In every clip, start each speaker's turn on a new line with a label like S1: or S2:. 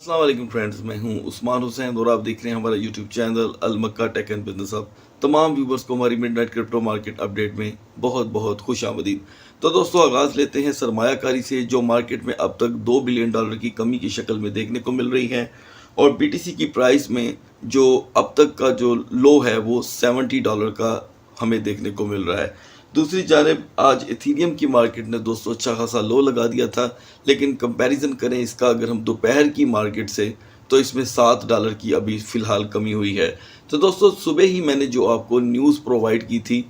S1: अस्सलाम वालेकुम फ्रेंड्स, मैं हूं उस्मान हुसैन और आप देख रहे हैं हमारा YouTube channel Al Makka tech and business hub. तमाम व्यूवर्स को हमारी मिडनाइट क्रिप्टो मार्केट अपडेट में बहुत बहुत खुश आमदीद। तो दोस्तों आगाज़ लेते हैं सरमायाकारी से, जो मार्केट में अब तक $2 बिलियन की कमी की शक्ल में देखने को मिल रही है। और बीटीसी की प्राइस में जो अब तक का जो लो है वो $70 का हमें देखने को मिल रहा है। दूसरी जानिब आज इथीरियम की मार्केट ने दोस्तों अच्छा खासा लो लगा दिया था, लेकिन कंपैरिजन करें इसका अगर हम दोपहर की मार्केट से, तो इसमें $7 की अभी फ़िलहाल कमी हुई है। तो दोस्तों सुबह ही मैंने जो आपको न्यूज़ प्रोवाइड की थी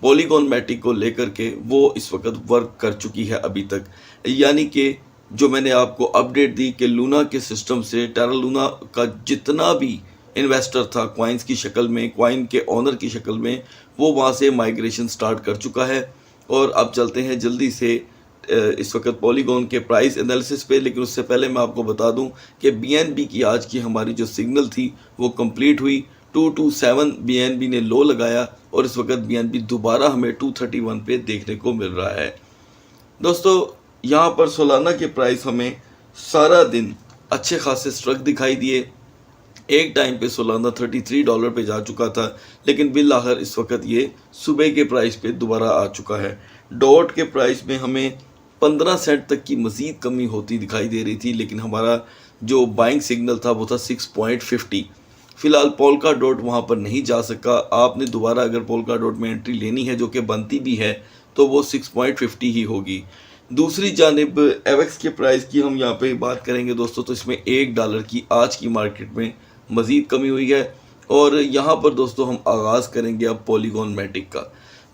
S1: पॉलीगॉन मैटिक को लेकर के, वो इस वक्त वर्क कर चुकी है अभी तक। यानी कि जो मैंने आपको अपडेट दी कि लूना के सिस्टम से टेरा लूना का जितना भी इन्वेस्टर था कॉइन्स की शक्ल में, कॉइन के ओनर की शक्ल में, वो वहाँ से माइग्रेशन स्टार्ट कर चुका है। और अब चलते हैं जल्दी से इस वक्त पॉलीगॉन के प्राइस एनालिसिस पे। लेकिन उससे पहले मैं आपको बता दूं कि बीएनबी की आज की हमारी जो सिग्नल थी वो कंप्लीट हुई। 227 बीएनबी ने लो लगाया और इस वक्त बीएनबी दोबारा हमें 231 पे देखने को मिल रहा है। दोस्तों यहाँ पर सोलाना के प्राइस हमें सारा दिन अच्छे खासे स्ट्रक दिखाई दिए। एक टाइम पे सोलाना $33 पे जा चुका था, लेकिन बिल आखिर इस वक्त ये सुबह के प्राइस पे दोबारा आ चुका है। डॉट के प्राइस में हमें 15 सेंट तक की मज़ीद कमी होती दिखाई दे रही थी, लेकिन हमारा जो बाइंग सिग्नल था वो था 6.50। फ़िलहाल पोल्का डॉट वहाँ पर नहीं जा सका। आपने दोबारा अगर पोल्का डॉट में एंट्री लेनी है, जो कि बनती भी है, तो वो 6.50 ही होगी। दूसरी जानिब एवेक्स के प्राइस की हम यहाँ पे बात करेंगे दोस्तों, तो इसमें $1 की आज की मार्केट में मज़ीद कमी हुई है। और यहाँ पर दोस्तों हम आगाज़ करेंगे अब पॉलीगॉन मैटिक का।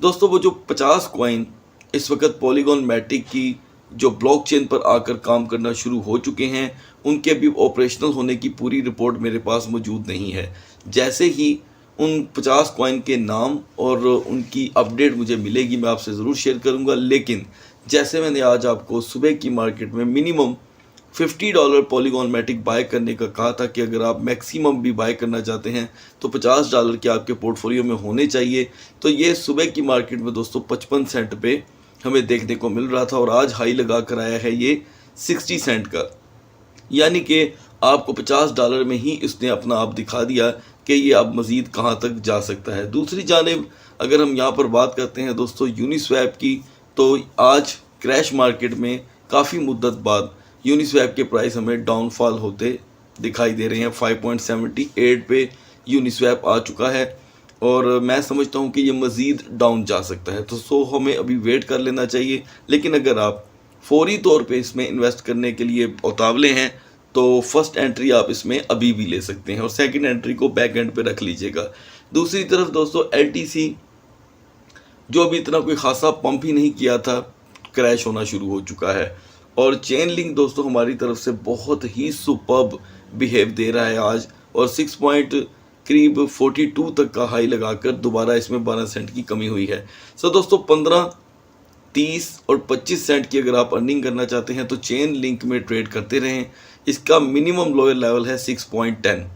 S1: दोस्तों वो जो 50 कॉइन इस वक्त पॉलीगॉन मैटिक की जो ब्लॉकचेन पर आकर काम करना शुरू हो चुके हैं, उनके भी ऑपरेशनल होने की पूरी रिपोर्ट मेरे पास मौजूद नहीं है। जैसे ही उन 50 कॉइन के नाम और उनकी अपडेट मुझे मिलेगी मैं आपसे ज़रूर शेयर करूंगा। लेकिन जैसे मैंने आज आपको सुबह की मार्केट में मिनिमम $50 पॉलीगॉन मैटिक बाय करने का कहा था कि अगर आप मैक्सिमम भी बाय करना चाहते हैं तो $50 के आपके पोर्टफोलियो में होने चाहिए। तो ये सुबह की मार्केट में दोस्तों 55 सेंट पे हमें देखने को मिल रहा था और आज हाई लगा कर आया है ये 60 सेंट का। यानी कि आपको $50 में ही इसने अपना आप दिखा दिया कि ये अब मज़ीद कहाँ तक जा सकता है। दूसरी जानिब अगर हम यहाँ पर बात करते हैं दोस्तों यूनिस्वैप की, तो आज क्रैश मार्केट में काफ़ी मुद्दत बाद यूनिस्वैप के प्राइस हमें डाउनफॉल होते दिखाई दे रहे हैं। 5.78 पे यूनिस्वैप आ चुका है और मैं समझता हूँ कि ये मज़ीद डाउन जा सकता है। तो हमें अभी वेट कर लेना चाहिए। लेकिन अगर आप फौरी तौर पे इसमें इन्वेस्ट करने के लिए उतावले हैं तो फर्स्ट एंट्री आप इसमें अभी भी ले सकते हैं और सेकंड एंट्री को बैक एंड पे रख लीजिएगा। दूसरी तरफ दोस्तों एलटीसी जो अभी इतना कोई खासा पंप ही नहीं किया था, क्रैश होना शुरू हो चुका है। और चेन लिंक दोस्तों हमारी तरफ से बहुत ही सुपर्ब बिहेव दे रहा है आज, और 6 पॉइंट करीब 42 तक का हाई लगाकर दोबारा इसमें 12 सेंट की कमी हुई है। सो दोस्तों 15, 30 और 25 सेंट की अगर आप अर्निंग करना चाहते हैं तो चेन लिंक में ट्रेड करते रहें। इसका मिनिमम लोअर लेवल है 6.10।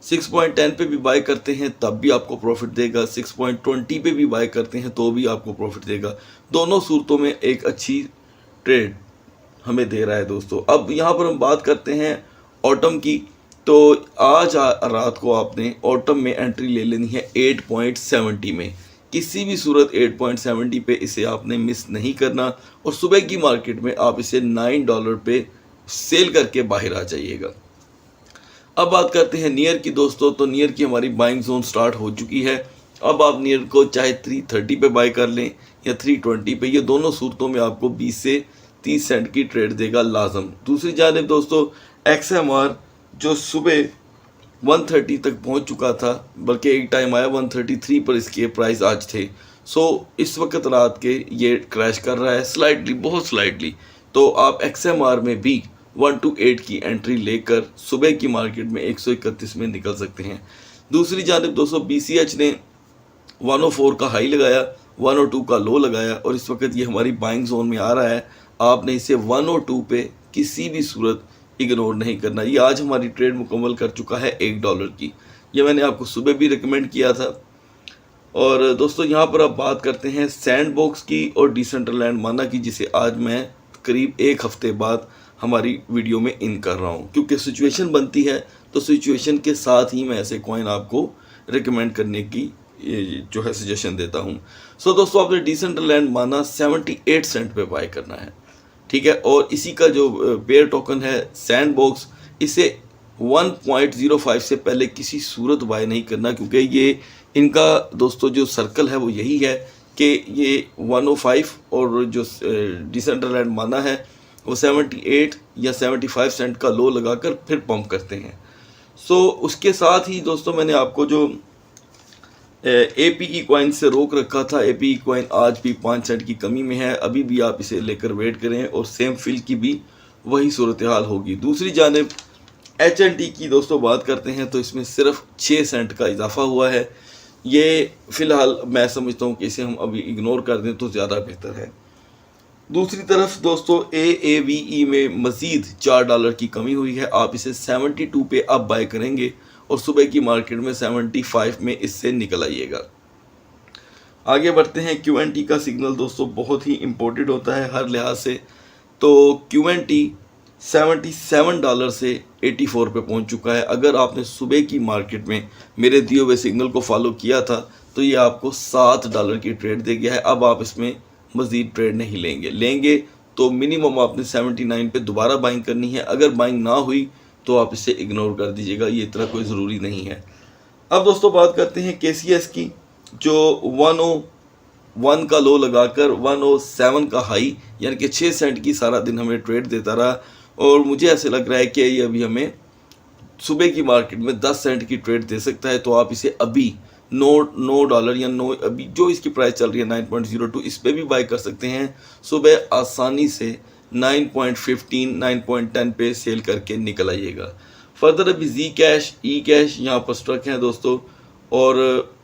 S1: 6.10 पे भी बाय करते हैं तब भी आपको प्रॉफिट देगा, 6.20 पे भी बाय करते हैं तो भी आपको प्रॉफिट देगा। दोनों सूरतों में एक अच्छी ट्रेड हमें दे रहा है दोस्तों। अब यहाँ पर हम बात करते हैं ऑटम की। तो आज रात को आपने ऑटम में एंट्री ले लेनी है 8.70 में। किसी भी सूरत 8.70 पे इसे आपने मिस नहीं करना और सुबह की मार्केट में आप इसे $9 पे सेल करके बाहर आ जाइएगा। अब बात करते हैं नियर की दोस्तों। तो नियर की हमारी बाइंग जोन स्टार्ट हो चुकी है। अब आप नियर को चाहे 330 पे बाय कर लें या 320 पे, ये दोनों सूरतों में आपको 20 से 30 सेंट की ट्रेड देगा लाजम। दूसरी जानिब दोस्तों XMR जो सुबह 130 तक पहुंच चुका था, बल्कि एक टाइम आया 133 पर इसके प्राइस आज थे। इस वक्त रात के ये क्रैश कर रहा है स्लाइटली, बहुत स्लाइटली। तो आप XMR में भी 128 की एंट्री लेकर सुबह की मार्केट में 131 में निकल सकते हैं। दूसरी जानिब दोस्तों BCH ने 104 का हाई लगाया, 102 का लो लगाया और इस वक्त ये हमारी बाइंग जोन में आ रहा है। आपने इसे 102 पे किसी भी सूरत इग्नोर नहीं करना। ये आज हमारी ट्रेड मुकम्मल कर चुका है $1 की। ये मैंने आपको सुबह भी रिकमेंड किया था। और दोस्तों यहाँ पर अब बात करते हैं सैंडबॉक्स की और डिसेंट्रलैंड माना की, जिसे आज मैं करीब एक हफ्ते बाद हमारी वीडियो में इन कर रहा हूँ, क्योंकि सिचुएशन बनती है तो सिचुएशन के साथ ही मैं ऐसे कॉइन आपको रिकमेंड करने की जो है सजेशन देता हूँ। सो दोस्तों, आपने डिसेंट्रलैंड माना 78 सेंट पे बाय करना है, ठीक है। और इसी का जो पेयर टोकन है सैंडबॉक्स, इसे 1.05 से पहले किसी सूरत बाय नहीं करना, क्योंकि ये इनका दोस्तों जो सर्कल है वो यही है कि ये 105 और जो डिसेंट्रलैंड माना है वो 78 या 75 सेंट का लो लगाकर फिर पंप करते हैं। सो उसके साथ ही दोस्तों मैंने आपको जो APE कॉइन से रोक रखा था, APE कॉइन आज भी 5 सेंट की कमी में है, अभी भी आप इसे लेकर वेट करें और सेम फिल की भी वही सूरत हाल होगी। दूसरी जानिब HNT की दोस्तों बात करते हैं तो इसमें सिर्फ 6 सेंट का इजाफा हुआ है। ये फ़िलहाल मैं समझता हूँ कि इसे हम अभी इग्नोर कर दें तो ज़्यादा बेहतर है। दूसरी तरफ दोस्तों AAVE में मज़ीद $4 की कमी हुई है, आप इसे 72 पे अब बाय करेंगे और सुबह की मार्केट में 75 में इससे निकल आइएगा। आगे बढ़ते हैं। QNT का सिग्नल दोस्तों बहुत ही इम्पोर्टेंट होता है हर लिहाज से। तो QNT $77 से 84 पे पहुंच चुका है। अगर आपने सुबह की मार्केट में मेरे दिए हुए सिग्नल को फॉलो किया था तो ये आपको $7 की ट्रेड दे गया है। अब आप इसमें मज़ीद ट्रेड नहीं लेंगे तो मिनिमम आपने 79 पे दोबारा बाइंग करनी है। अगर बाइंग ना हुई तो आप इसे इग्नोर कर दीजिएगा, ये इतना कोई ज़रूरी नहीं है। अब दोस्तों बात करते हैं KCS की, जो 101 का लो लगाकर 107 का हाई यानी कि 6 सेंट की सारा दिन हमें ट्रेड देता रहा और मुझे ऐसे लग रहा है कि ये अभी हमें सुबह की मार्केट में 10 सेंट की ट्रेड दे सकता है। तो आप इसे अभी $9 या अभी जो इसकी प्राइस चल रही है 9.02, इस पर भी बाय कर सकते हैं। सुबह आसानी से 9.15 9.10 पे सेल करके निकल आइएगा। फर्दर अभी Zcash eCash यहाँ पर स्ट्रक हैं दोस्तों, और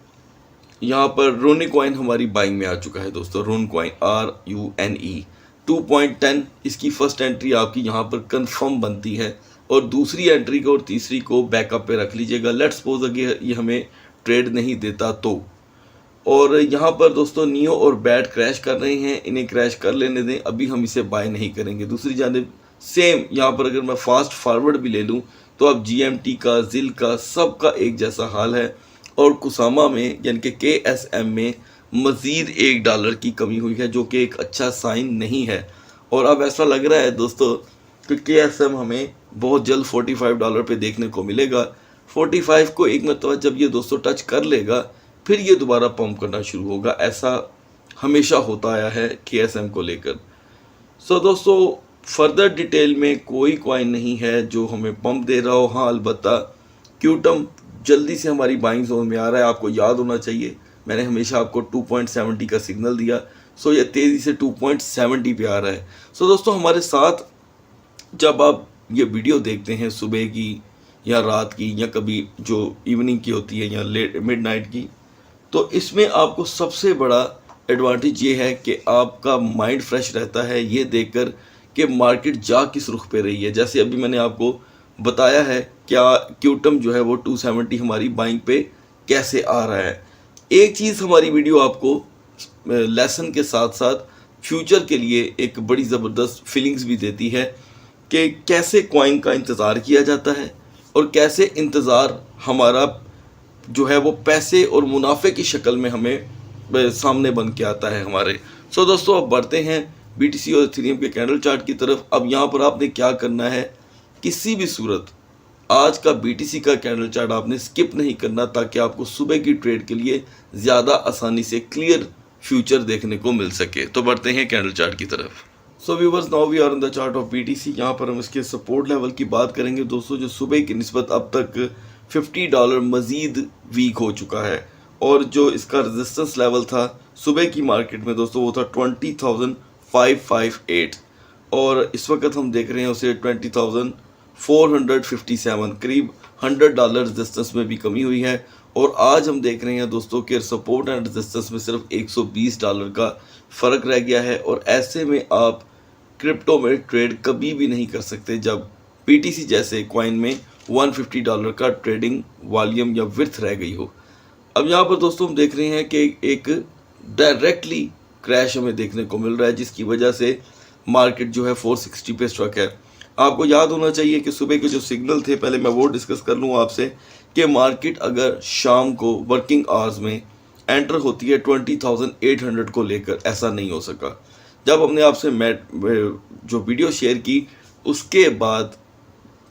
S1: यहाँ पर रूनी कॉइन हमारी बाइंग में आ चुका है दोस्तों। रून कॉइन RUNE 2.10, इसकी फर्स्ट एंट्री आपकी यहाँ पर कंफर्म बनती है और दूसरी एंट्री को और तीसरी को बैकअप पे रख लीजिएगा। लेट्स सपोज अगर ये हमें ट्रेड नहीं देता तो। और यहाँ पर दोस्तों नियो और बैट क्रैश कर रहे हैं, इन्हें क्रैश कर लेने दें, अभी हम इसे बाय नहीं करेंगे। दूसरी जानिब सेम यहाँ पर अगर मैं फास्ट फॉरवर्ड भी ले लूँ तो अब GMT का, जिल का, सब का एक जैसा हाल है। और कुसामा में यानी कि KSM में मज़ीद $1 की कमी हुई है, जो कि एक अच्छा साइन नहीं है। और अब ऐसा लग रहा है दोस्तों कि KSM हमें बहुत जल्द $45 पे देखने को मिलेगा। 45 को एक मरतबा जब ये दोस्तों टच कर लेगा फिर ये दोबारा पंप करना शुरू होगा। ऐसा हमेशा होता आया है KSM को लेकर। सो दोस्तों, फर्दर डिटेल में कोई कॉइन नहीं है जो हमें पंप दे रहा हो। हाँ, अलबत्ता क्यूटम जल्दी से हमारी बाइंग जोन में आ रहा है। आपको याद होना चाहिए मैंने हमेशा आपको 2.70 का सिग्नल दिया, सो ये तेज़ी से 2.70 पे आ रहा है। सो दोस्तों, हमारे साथ जब आप ये वीडियो देखते हैं सुबह की या रात की या कभी जो इवनिंग की होती है या लेट मिडनाइट की, तो इसमें आपको सबसे बड़ा एडवांटेज ये है कि आपका माइंड फ्रेश रहता है ये देखकर कि मार्केट जा किस रुख पे रही है। जैसे अभी मैंने आपको बताया है क्या क्यूटम जो है वो 270 हमारी बाइंग पे कैसे आ रहा है। एक चीज़ हमारी वीडियो आपको लेसन के साथ साथ फ्यूचर के लिए एक बड़ी ज़बरदस्त फीलिंग्स भी देती है कि कैसे कॉइन का इंतज़ार किया जाता है और कैसे इंतज़ार हमारा जो है वो पैसे और मुनाफे की शक्ल में हमें सामने बन के आता है हमारे। सो दोस्तों, अब बढ़ते हैं BTC और इथेरियम के कैंडल चार्ट की तरफ। अब यहाँ पर आपने क्या करना है, किसी भी सूरत आज का BTC का कैंडल चार्ट आपने स्किप नहीं करना ताकि आपको सुबह की ट्रेड के लिए ज़्यादा आसानी से क्लियर फ्यूचर देखने को मिल सके। तो बढ़ते हैं कैंडल चार्ट की तरफ। So viewers, now we are on the chart of BTC। यहाँ पर हम इसके सपोर्ट लेवल की बात करेंगे दोस्तों, जो सुबह की निस्बत अब तक $50 मज़ीद वीक हो चुका है। और जो इसका रेजिस्टेंस लेवल था सुबह की मार्केट में दोस्तों वो था 20,558 और इस वक्त हम देख रहे हैं उसे 20,457, करीब $100 रेजिस्टेंस में भी कमी हुई है। और आज हम देख रहे हैं दोस्तों कि सपोर्ट एंड रेजिस्टेंस में सिर्फ $120 का फ़र्क रह गया है। और ऐसे में आप क्रिप्टो में ट्रेड कभी भी नहीं कर सकते जब BTC जैसे कॉइन में $150 का ट्रेडिंग वॉल्यूम या विर्थ रह गई हो। अब यहाँ पर दोस्तों हम देख रहे हैं कि एक डायरेक्टली क्रैश हमें देखने को मिल रहा है, जिसकी वजह से मार्केट जो है 460 पे स्ट्रक है। आपको याद होना चाहिए कि सुबह के जो सिग्नल थे, पहले मैं वो डिस्कस कर लूँ आपसे, कि मार्केट अगर शाम को वर्किंग आवर्स में एंटर होती है 20,800 को लेकर, ऐसा नहीं हो सका। जब हमने आपसे जो वीडियो शेयर की, उसके बाद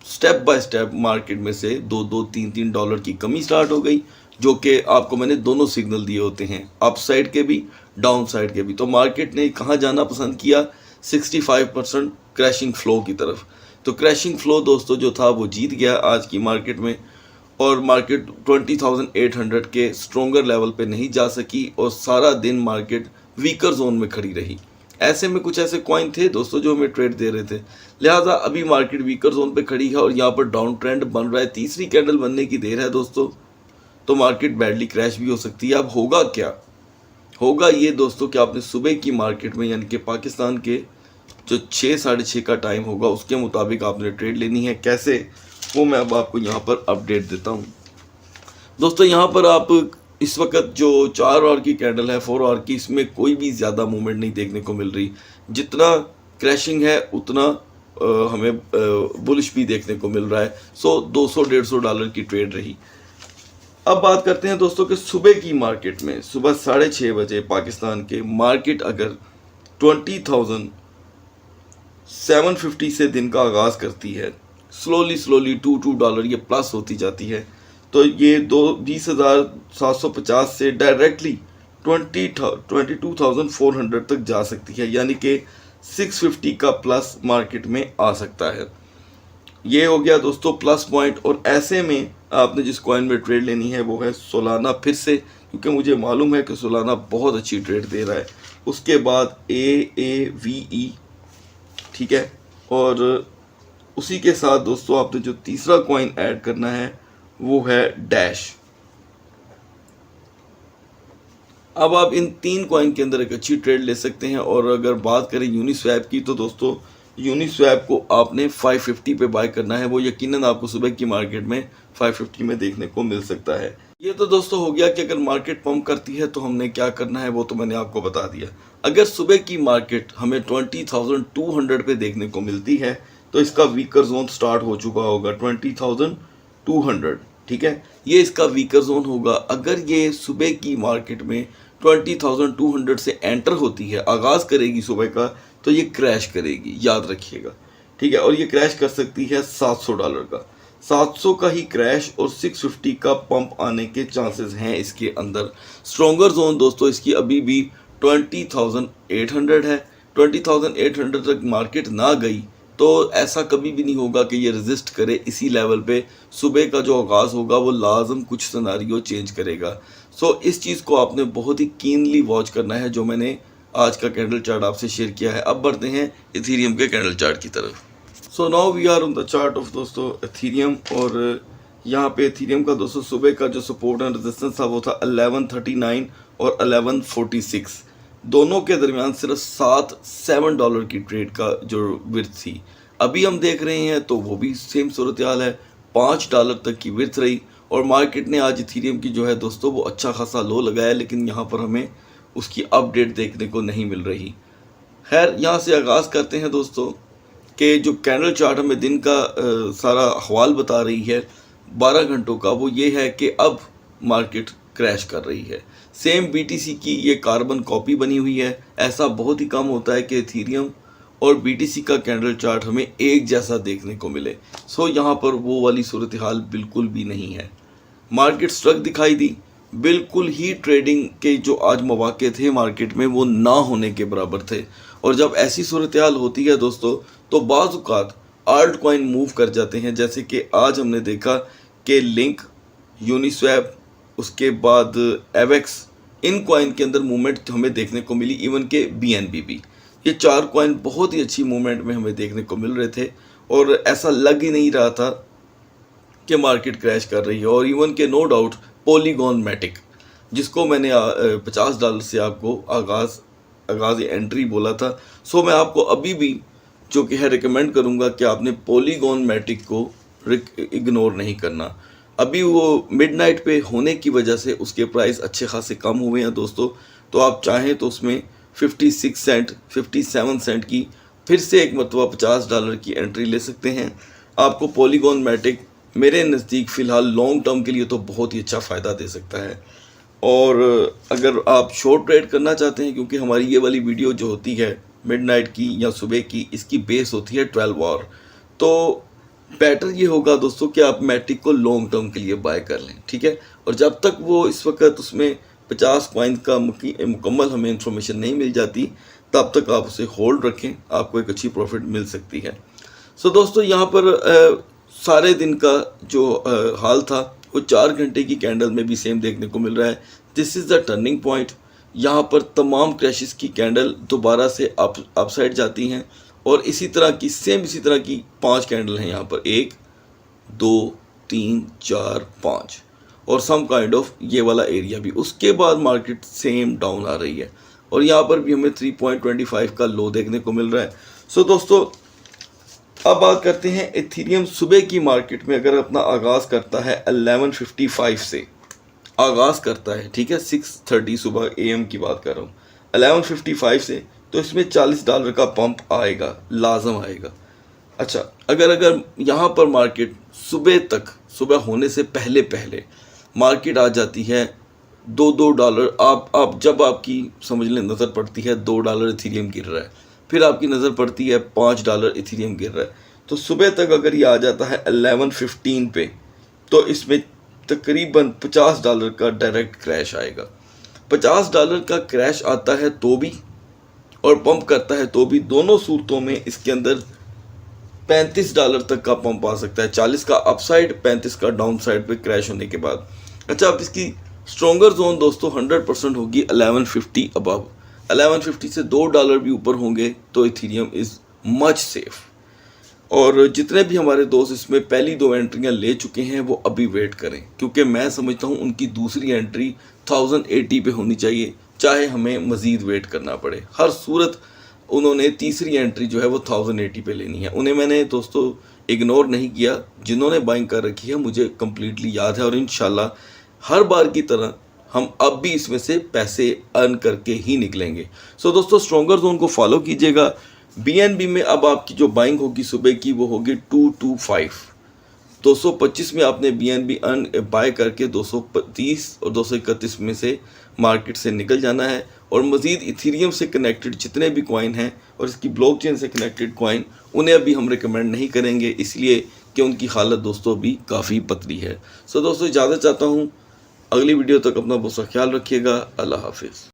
S1: स्टेप बाय स्टेप मार्केट में से 2-3 डॉलर की कमी स्टार्ट हो गई, जो कि आपको मैंने दोनों सिग्नल दिए होते हैं, अप साइड के भी, डाउन साइड के भी। तो मार्केट ने कहाँ जाना पसंद किया? 65% क्रैशिंग फ्लो की तरफ। तो क्रैशिंग फ्लो दोस्तों जो था वो जीत गया आज की मार्केट में, और मार्केट 20,800 के स्ट्रोंगर लेवल पे नहीं जा सकी और सारा दिन मार्केट वीकर जोन में खड़ी रही। ऐसे में कुछ ऐसे कॉइन थे दोस्तों जो हमें ट्रेड दे रहे थे, लिहाजा अभी मार्केट वीकर जोन पे खड़ी है और यहाँ पर डाउन ट्रेंड बन रहा है, तीसरी कैंडल बनने की देर है दोस्तों, तो मार्केट बैडली क्रैश भी हो सकती है। अब होगा क्या? होगा ये दोस्तों कि आपने सुबह की मार्केट में, यानी कि पाकिस्तान के जो 6-6:30 का टाइम होगा, उसके मुताबिक आपने ट्रेड लेनी है। कैसे, वो मैं अब आपको यहाँ पर अपडेट देता हूँ दोस्तों। यहाँ पर आप इस वक्त जो 4 आवर की कैंडल है, 4 आवर की, इसमें कोई भी ज़्यादा मूवमेंट नहीं देखने को मिल रही। जितना क्रैशिंग है उतना हमें बुलिश भी देखने को मिल रहा है। सो 200-150 डॉलर की ट्रेड रही। अब बात करते हैं दोस्तों कि सुबह की मार्केट में, सुबह 6:30 बजे पाकिस्तान के मार्केट अगर 20,750 से दिन का आगाज़ करती है, स्लोली 2 डॉलर ये प्लस होती जाती है, तो ये 20,750 से डायरेक्टली 22,400 तक जा सकती है, यानी कि 650 का प्लस मार्केट में आ सकता है। ये हो गया दोस्तों प्लस पॉइंट। और ऐसे में आपने जिस कॉइन में ट्रेड लेनी है वो है सोलाना, फिर से, क्योंकि मुझे मालूम है कि सोलाना बहुत अच्छी ट्रेड दे रहा है। उसके बाद AAVE, ठीक है, और उसी के साथ दोस्तों आपने जो तीसरा कॉइन ऐड करना है वो है डैश। अब आप इन 3 कॉइन के अंदर एक अच्छी ट्रेड ले सकते हैं। और अगर बात करें यूनिस्वैप की, तो दोस्तों यूनिस्वैप को आपने 550 पे बाय करना है। वो यकीनन आपको सुबह की मार्केट में 550 में देखने को मिल सकता है। ये तो दोस्तों हो गया कि अगर मार्केट पंप करती है तो हमने क्या करना है, वो तो मैंने आपको बता दिया। अगर सुबह की मार्केट हमें 20,200 पे देखने को मिलती है तो इसका वीकर जोन स्टार्ट हो चुका होगा 20,200, ठीक है, ये इसका वीकर जोन होगा। अगर ये सुबह की मार्केट में 20,200 से एंटर होती है, आगाज़ करेगी सुबह का, तो ये क्रैश करेगी, याद रखिएगा, ठीक है। और ये क्रैश कर सकती है 700 डॉलर का, 700 का ही क्रैश और 650 का पंप आने के चांसेस हैं इसके अंदर। स्ट्रॉन्गर जोन दोस्तों इसकी अभी भी 20,800 है। 20,800 तक मार्केट ना गई तो ऐसा कभी भी नहीं होगा कि ये रेजिस्ट करे इसी लेवल पे। सुबह का जो आगाज़ होगा वो लाजम कुछ सिनारियो चेंज करेगा। सो इस चीज़ को आपने बहुत ही कीनली वॉच करना है, जो मैंने आज का कैंडल चार्ट आपसे शेयर किया है। अब बढ़ते हैं इथीरियम के कैंडल चार्ट की तरफ। So now we are on the chart of दोस्तों इथीरियम। और यहाँ पे इथीरियम का दोस्तों सुबह का जो सपोर्ट एंड रेजिस्टेंस था वो था 1139 और 1146, दोनों के दरमियान सिर्फ 7 डॉलर की ट्रेड का जो विर्थ थी। अभी हम देख रहे हैं तो वो भी सेम सूरत हाल है, 5 डॉलर तक की विर्थ रही। और मार्केट ने आज इथीरियम की जो है दोस्तों वो अच्छा खासा लो लगाया, लेकिन यहाँ पर हमें उसकी अपडेट देखने को नहीं मिल रही। खैर, यहाँ से आगाज़ करते हैं दोस्तों कि जो कैंडल चार्ट हमें दिन का सारा अहवाल बता रही है 12 घंटों का, वो ये है कि अब मार्केट क्रैश कर रही है। सेम BTC की ये कार्बन कॉपी बनी हुई है। ऐसा बहुत ही कम होता है कि इथीरियम और BTC का कैंडल चार्ट हमें एक जैसा देखने को मिले। सो यहाँ पर वो वाली सूरत हाल बिल्कुल भी नहीं है। मार्केट स्ट्रक दिखाई दी, बिल्कुल ही ट्रेडिंग के जो आज मौके थे मार्केट में वो ना होने के बराबर थे। और जब ऐसी सूरत हाल होती है दोस्तों तो बाज़ औक़ात आल्ट कॉइन मूव कर जाते हैं, जैसे कि आज हमने देखा कि लिंक, यूनिस्वैप, उसके बाद एवेक्स, इन कॉइन के अंदर मूवमेंट हमें देखने को मिली। इवन के BNB भी, ये 4 कॉइन बहुत ही अच्छी मूवमेंट में हमें देखने को मिल रहे थे और ऐसा लग ही नहीं रहा था कि मार्केट क्रैश कर रही है। और इवन के नो डाउट पॉलीगॉन मैटिक, जिसको मैंने 50 डॉलर से आपको आगाज़ एंट्री बोला था, सो मैं आपको अभी भी जो कि है रिकमेंड करूँगा कि आपने पॉलीगॉन मैटिक को इग्नोर नहीं करना। अभी वो मिडनाइट पे होने की वजह से उसके प्राइस अच्छे खासे कम हुए हैं दोस्तों। तो आप चाहें तो उसमें 56 सेंट 57 सेंट की फिर से एक मरतबा $50 की एंट्री ले सकते हैं। आपको पॉलीगॉन मैटिक मेरे नज़दीक फ़िलहाल लॉन्ग टर्म के लिए तो बहुत ही अच्छा फ़ायदा दे सकता है। और अगर आप शॉर्ट ट्रेड करना चाहते हैं, क्योंकि हमारी ये वाली वीडियो जो होती है मिडनाइट की या सुबह की, इसकी बेस होती है 12 आवर, तो बेटर ये होगा दोस्तों कि आप मैटिक को लॉन्ग टर्म के लिए बाय कर लें, ठीक है। और जब तक वो इस वक्त उसमें 50 कॉइन का मुकम्मल हमें इंफॉर्मेशन नहीं मिल जाती, तब तक आप उसे होल्ड रखें, आपको एक अच्छी प्रॉफिट मिल सकती है। सो दोस्तों यहाँ पर सारे दिन का जो हाल था वो 4 घंटे की कैंडल में भी सेम देखने को मिल रहा है। This is the turning point. यहाँ पर तमाम क्रैशेस की कैंडल दोबारा से अपसाइड जाती हैं और इसी तरह की 5 कैंडल हैं यहाँ पर, 1 2 3 4 5 और सम काइंड ऑफ ये वाला एरिया भी। उसके बाद मार्केट सेम डाउन आ रही है और यहाँ पर भी हमें 3.25 का लो देखने को मिल रहा है। सो दोस्तों अब बात करते हैं इथेरियम सुबह की मार्केट में। अगर अपना आगाज़ करता है 11:55 से आगाज़ करता है, ठीक है, 6:30 सुबह AM की बात कर रहा हूँ, 11:55 से, तो इसमें $40 का पंप आएगा, लाजम आएगा। अच्छा, अगर यहाँ पर मार्केट सुबह होने से पहले मार्केट आ जाती है $2 आप जब आपकी समझ लें नज़र पड़ती है $2 इथेरियम गिर रहा है, फिर आपकी नज़र पड़ती है $5 इथेरियम गिर रहा है, तो सुबह तक अगर ये आ जाता है 11:15 पे, तो इसमें तकरीबन $50 का डायरेक्ट क्रैश आएगा। $50 का क्रैश आता है तो भी और पंप करता है तो भी, दोनों सूरतों में इसके अंदर $35 तक का पंप आ सकता है। 40 का अपसाइड, 35 का डाउन साइड पे क्रैश होने के बाद। अच्छा, अब इसकी स्ट्रॉन्गर जोन दोस्तों 100% होगी 1150 अबव। 1150 से $2 भी ऊपर होंगे तो इथेरियम इज़ मच सेफ। और जितने भी हमारे दोस्त इसमें पहली 2 एंट्रियां ले चुके हैं वो अभी वेट करें, क्योंकि मैं समझता हूं उनकी दूसरी एंट्री 1080 पे होनी चाहिए, चाहे हमें मज़ीद वेट करना पड़े। हर सूरत उन्होंने तीसरी एंट्री जो है वो 1080 पे लेनी है। उन्हें मैंने दोस्तों इग्नोर नहीं किया, जिन्होंने बाइंग कर रखी है मुझे कम्प्लीटली याद है और इंशाल्लाह हर बार की तरह हम अब भी इसमें से पैसे अर्न करके ही निकलेंगे। सो दोस्तों स्ट्रॉन्गर जोन को फॉलो कीजिएगा। BNB में अब आपकी जो बाइंग होगी सुबह की वो होगी 225। 225 में आपने BNB बाय करके 230 और 231 में से मार्केट से निकल जाना है। और मज़ीद इथेरियम से कनेक्टेड जितने भी कॉइन हैं और इसकी ब्लॉकचेन से कनेक्टेड कॉइन, उन्हें अभी हम रिकमेंड नहीं करेंगे, इसलिए कि उनकी हालत दोस्तों अभी काफ़ी पतली है। सो दोस्तों इजाज़त चाहता हूँ, अगली वीडियो तक अपना बहुत सा ख्याल रखिएगा। अल्लाह हाफिज़।